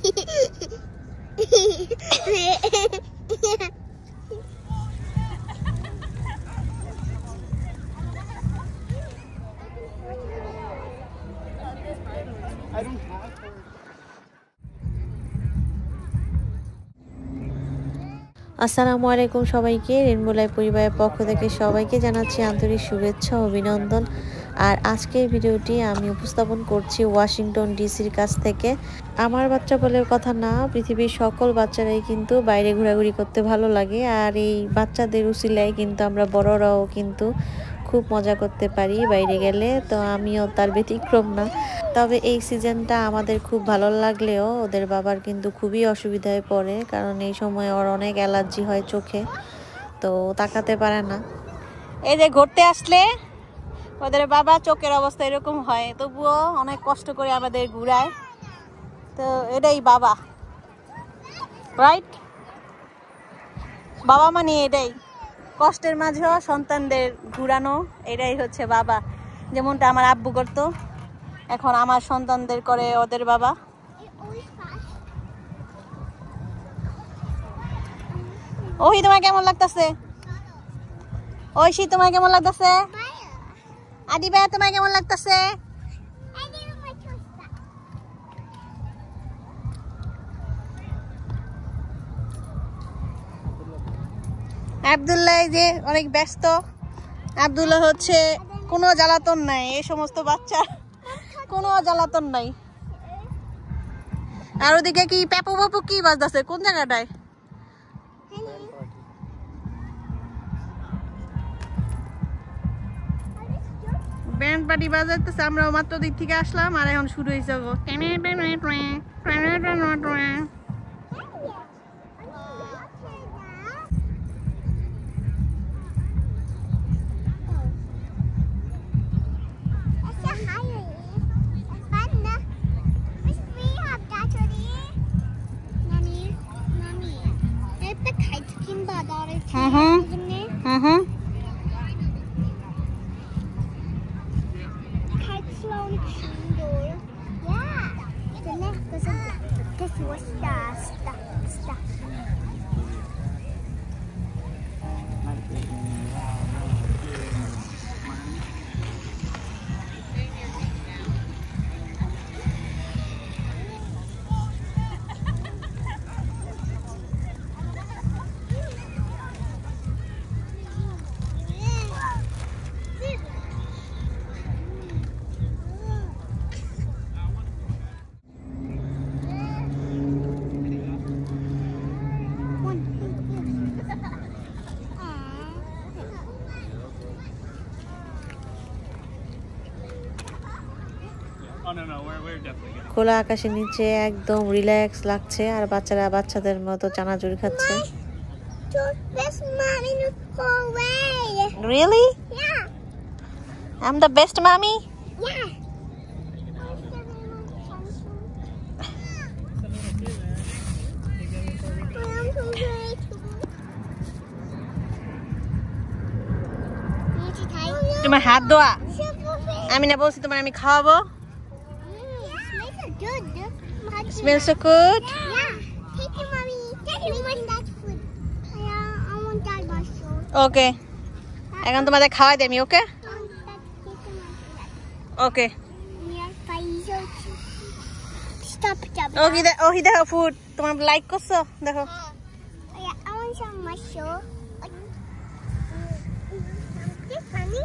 আসসালামু আলাইকুম সবাইকে। রেনবো লাইফ পরিবারের পক্ষ থেকে সবাইকে জানাচ্ছি আন্তরিক শুভেচ্ছা ও অভিনন্দন। আর আজকের ভিডিওটি আমি উপস্থাপন করছি ওয়াশিংটন ডিসির কাছ থেকে। আমার বাচ্চা বলের কথা না, পৃথিবীর সকল বাচ্চারাই কিন্তু বাইরে ঘোরাঘুরি করতে ভালো লাগে। আর এই বাচ্চাদের উসিলায় কিন্তু আমরা বড়রাও কিন্তু খুব মজা করতে পারি বাইরে গেলে। তো আমিও তার ব্যতিক্রম না। তবে এই সিজনটা আমাদের খুব ভালো লাগলেও ওদের বাবার কিন্তু খুবই অসুবিধায় পড়ে, কারণ এই সময় ওর অনেক অ্যালার্জি হয় চোখে, তো তাকাতে পারে না। এই যে ঘুরতে আসলে ওদের বাবা চোখের অবস্থা এরকম হয়, তবুও অনেক কষ্ট করে আমাদের ঘুরায়। তো এটাই বাবা, রাইট? বাবা মানে এটাই, কষ্টের মাঝেও সন্তানদের ঘুরানো, এটাই হচ্ছে বাবা। যেমনটা আমার আব্বু করতো, এখন আমার সন্তানদের করে ওদের বাবা। ওই তোমার কেমন লাগতেছে? ঐশী তোমার কেমন লাগতেছে? আদি ভাই তোমার কেমন লাগতেছে? আব্দুল্লাহ যে অনেক ব্যস্ত। আব্দুল্লাহ হচ্ছে কোনো জ্বালাতন নাই, এই সমস্ত বাচ্চা কোনো জ্বালাতন নাই। আর ওদিকে কি পেপু বাপু কি বাজতেছে কোন জায়গাটায়? ব্যান্ড পার্টি বাজাইতেছে, আমরাও মাত্র দিক থেকে আসলাম আর এখন শুরু হয়েছে। খোলা আকাশের নিচে একদম রিল্যাক্স লাগছে, আর বাচ্চারা বাচ্চাদের মতো চানাচুর খাচ্ছে। Really? Yeah. I'm the best mommy? Yeah. তোমার হাত ধোয়া, আমি না বলছি তোমার আমি খাওয়াবো। Smells so good. Yeah. Take it, mommy. Take it, that food. Yeah, I want that mushroom. ওকে, এখন তোমাদের খাওয়াই দেমি। ওকে ওকে ওকে দেখো ফুড তোমার লাইক করছো, দেখো। I want some mushroom. This funny.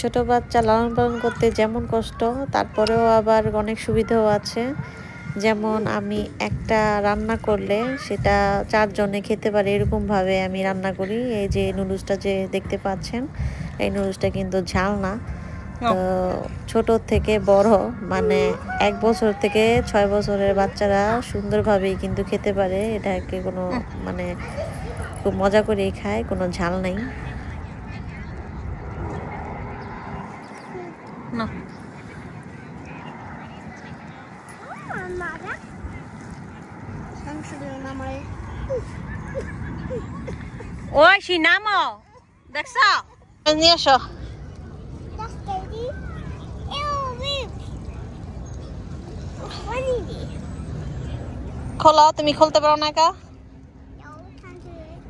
ছোট বাচ্চা লালন পালন করতে যেমন কষ্ট, তারপরেও আবার অনেক সুবিধাও আছে। যেমন আমি একটা রান্না করলে সেটা 4 জনে খেতে পারে, এরকমভাবে আমি রান্না করি। এই যে নুডলসটা যে দেখতে পাচ্ছেন, এই নুডলসটা কিন্তু ঝাল না। তো ছোট থেকে বড়, মানে 1 বছর থেকে 6 বছরের বাচ্চারা সুন্দরভাবেই কিন্তু খেতে পারে। এটাকে কোনো মানে খুব মজা করেই খায়, কোনো ঝাল নেই। No. Oi, Shinamo. দেখছো নিয়ে এসো। That's baby. Ew, babe. Funny. খোলো, তুমি খুলতে পারো না একা? No, can't do it.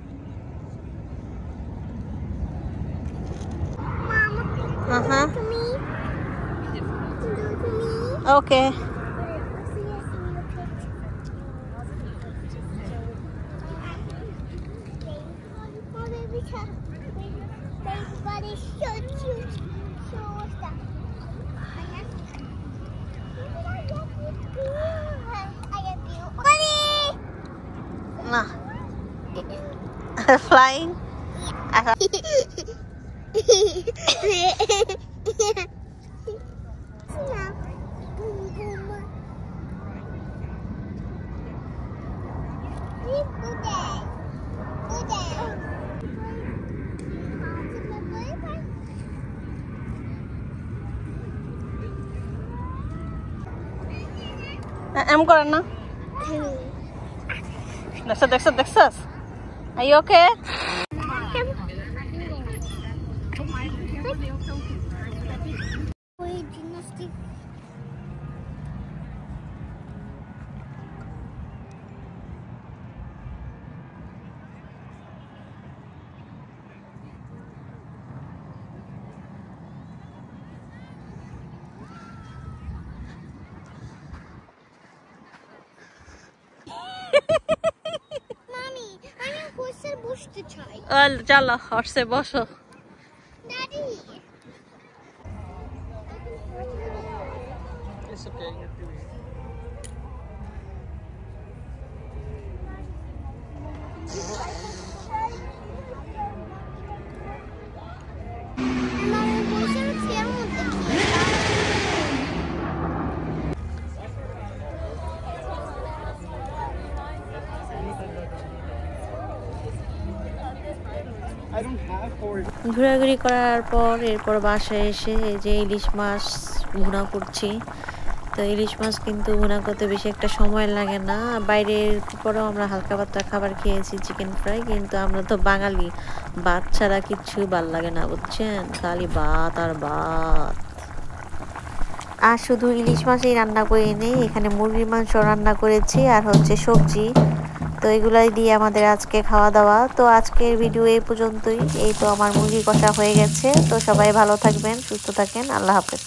Mama, Uh-huh. to me. Do it to me. Okay. See us in your picture. Oh, baby, everybody so cute. Show us that. I have you. Buddy! না flying. M করেন না। দেখছো দেখছো দেখছস? Are you okay? Gymnastic. Mommy, আমি horse বসতে চাই। চলো হর্সে বসো। Daddy. It's okay, you're doing it. Mommy, horse chair মধ্যে কি? I don't have horse. ঘোরাঘুরি করার পর এরপর বাসায় এসে এই যে ইলিশ মাছ ভুনা করছি। তো ইলিশ মাছ কিন্তু ভুনা করতে বেশি একটা সময় লাগে না। বাইরের পরেও আমরা হালকা পাতলা খাবার খেয়েছি, চিকেন ফ্রাই, কিন্তু আমরা তো বাঙালি, ভাত ছাড়া কিচ্ছু ভাল লাগে না, বুঝছেন? খালি ভাত আর ভাত। আর শুধু ইলিশ মাছই রান্না করে নেই, এখানে মুরগির মাংস রান্না করেছি আর হচ্ছে সবজি। তো এগুলাই দিয়ে আমাদের আজকে খাওয়া দাওয়া। তো আজকের ভিডিও এই পর্যন্তই। এই তো আমার মুরগি কষা হয়ে গেছে। তো সবাই ভালো থাকবেন, সুস্থ থাকেন, আল্লাহ হাফেজ।